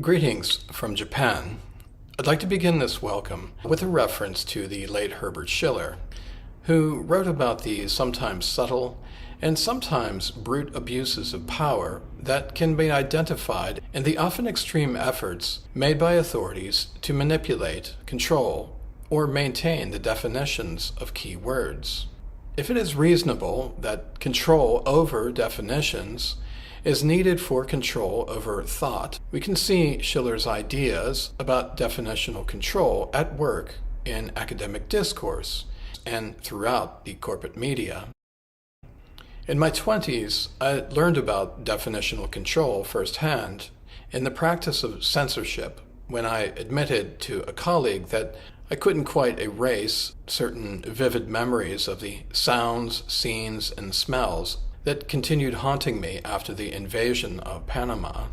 Greetings from Japan. I'd like to begin this welcome with a reference to the late Herbert Schiller, who wrote about the sometimes subtle and sometimes brute abuses of power that can be identified in the often extreme efforts made by authorities to manipulate, control, or maintain the definitions of key words. If it is reasonable that control over definitions is needed for control over thought, we can see Schiller's ideas about definitional control at work in academic discourse and throughout the corporate media. In my 20s, I learned about definitional control firsthand in the practice of censorship when I admitted to a colleague that I couldn't quite erase certain vivid memories of the sounds, scenes, and smells that continued haunting me after the invasion of Panama.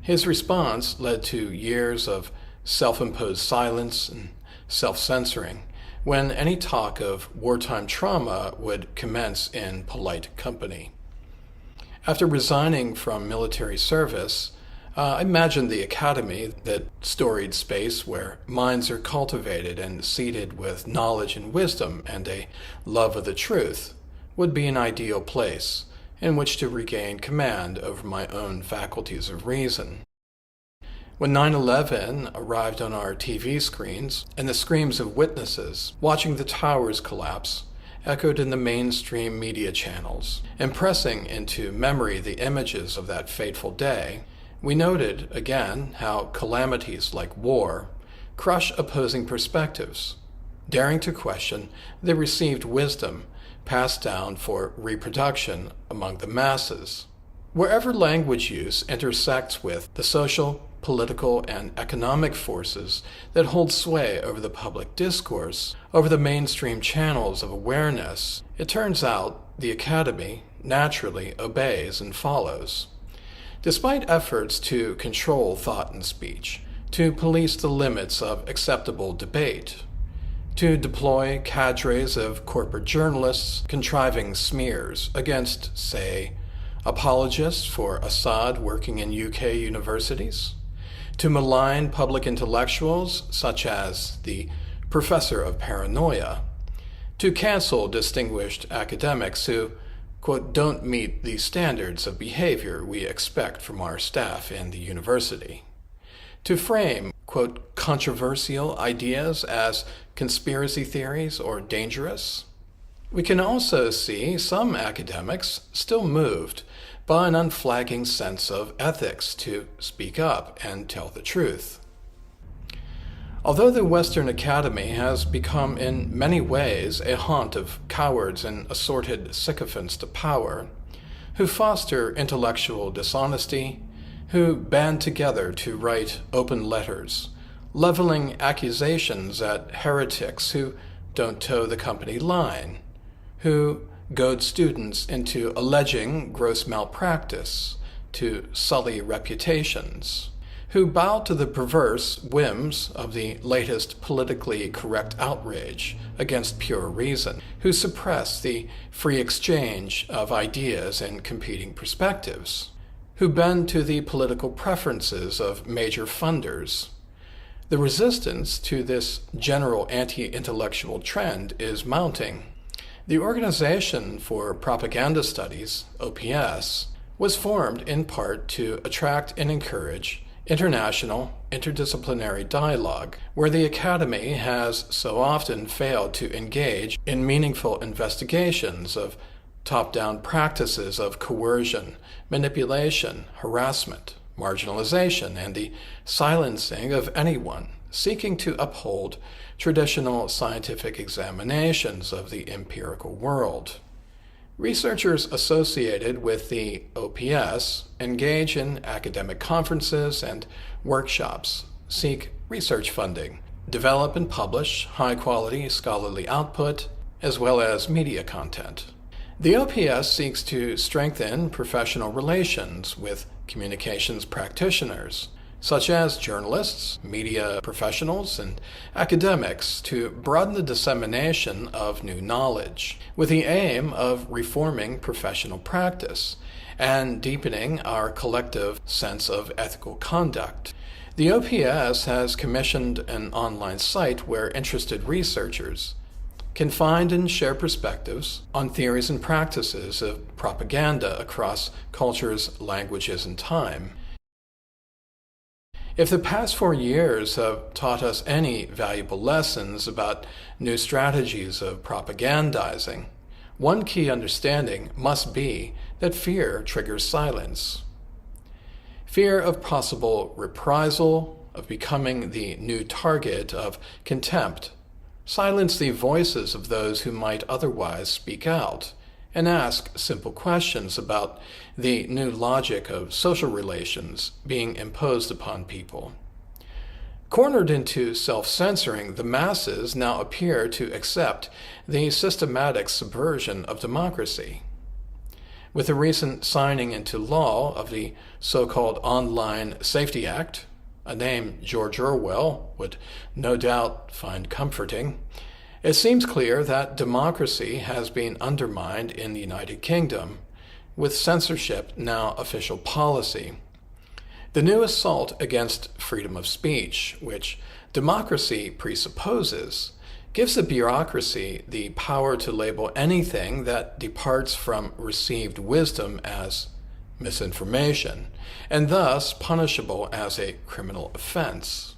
His response led to years of self-imposed silence and self-censoring when any talk of wartime trauma would commence in polite company. After resigning from military service, I imagined the academy, that storied space where minds are cultivated and seeded with knowledge and wisdom and a love of the truth, would be an ideal place in which to regain command over my own faculties of reason. When 9/11 arrived on our TV screens and the screams of witnesses watching the towers collapse echoed in the mainstream media channels, impressing into memory the images of that fateful day, we noted again how calamities like war crush opposing perspectives. Daring to question the received wisdom passed down for reproduction among the masses. Wherever language use intersects with the social, political, and economic forces that hold sway over the public discourse, over the mainstream channels of awareness, it turns out the academy naturally obeys and follows. Despite efforts to control thought and speech, to police the limits of acceptable debate, to deploy cadres of corporate journalists contriving smears against, say, apologists for Assad working in UK universities, to malign public intellectuals such as the professor of paranoia, to cancel distinguished academics who, quote, don't meet the standards of behavior we expect from our staff in the university, to frame, quote, controversial ideas as conspiracy theories or dangerous. We can also see some academics still moved by an unflagging sense of ethics to speak up and tell the truth. Although the Western Academy has become in many ways a haunt of cowards and assorted sycophants to power, who foster intellectual dishonesty, who band together to write open letters, leveling accusations at heretics who don't toe the company line, who goad students into alleging gross malpractice, to sully reputations, who bow to the perverse whims of the latest politically correct outrage against pure reason, who suppress the free exchange of ideas and competing perspectives, who bend to the political preferences of major funders. The resistance to this general anti-intellectual trend is mounting. The Organization for Propaganda Studies, OPS, was formed in part to attract and encourage international, interdisciplinary dialogue, where the Academy has so often failed to engage in meaningful investigations of top-down practices of coercion, manipulation, harassment, marginalization, and the silencing of anyone seeking to uphold traditional scientific examinations of the empirical world. Researchers associated with the OPS engage in academic conferences and workshops, seek research funding, develop and publish high-quality scholarly output, as well as media content. The OPS seeks to strengthen professional relations with communications practitioners, such as journalists, media professionals, and academics, to broaden the dissemination of new knowledge, with the aim of reforming professional practice and deepening our collective sense of ethical conduct. The OPS has commissioned an online site where interested researchers can find and share perspectives on theories and practices of propaganda across cultures, languages, and time. If the past 4 years have taught us any valuable lessons about new strategies of propagandizing, one key understanding must be that fear triggers silence. Fear of possible reprisal, of becoming the new target of contempt, silence the voices of those who might otherwise speak out and ask simple questions about the new logic of social relations being imposed upon people. Cornered into self-censoring, the masses now appear to accept the systematic subversion of democracy. With the recent signing into law of the so-called Online Safety Act, a name George Orwell would no doubt find comforting, it seems clear that democracy has been undermined in the United Kingdom, with censorship now official policy. The new assault against freedom of speech, which democracy presupposes, gives the bureaucracy the power to label anything that departs from received wisdom as misinformation, and thus punishable as a criminal offense.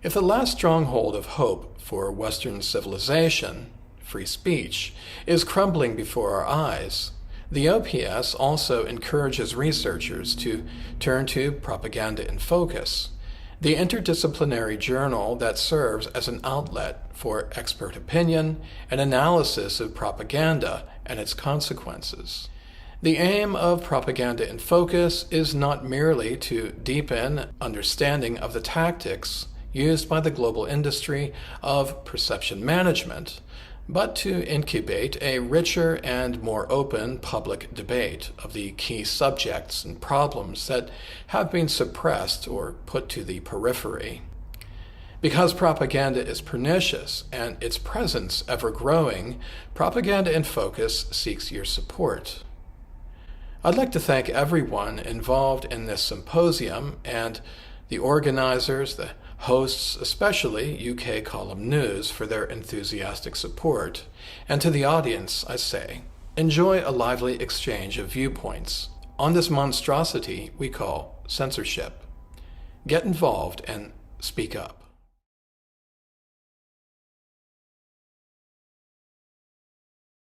If the last stronghold of hope for Western civilization, free speech, is crumbling before our eyes, the OPS also encourages researchers to turn to Propaganda in Focus, the interdisciplinary journal that serves as an outlet for expert opinion and analysis of propaganda and its consequences. The aim of Propaganda in Focus is not merely to deepen understanding of the tactics used by the global industry of perception management, but to incubate a richer and more open public debate of the key subjects and problems that have been suppressed or put to the periphery. Because propaganda is pernicious and its presence ever-growing, Propaganda in Focus seeks your support. I'd like to thank everyone involved in this symposium and the organizers, the hosts, especially UK Column News, for their enthusiastic support. And to the audience, I say, enjoy a lively exchange of viewpoints on this monstrosity we call censorship. Get involved and speak up.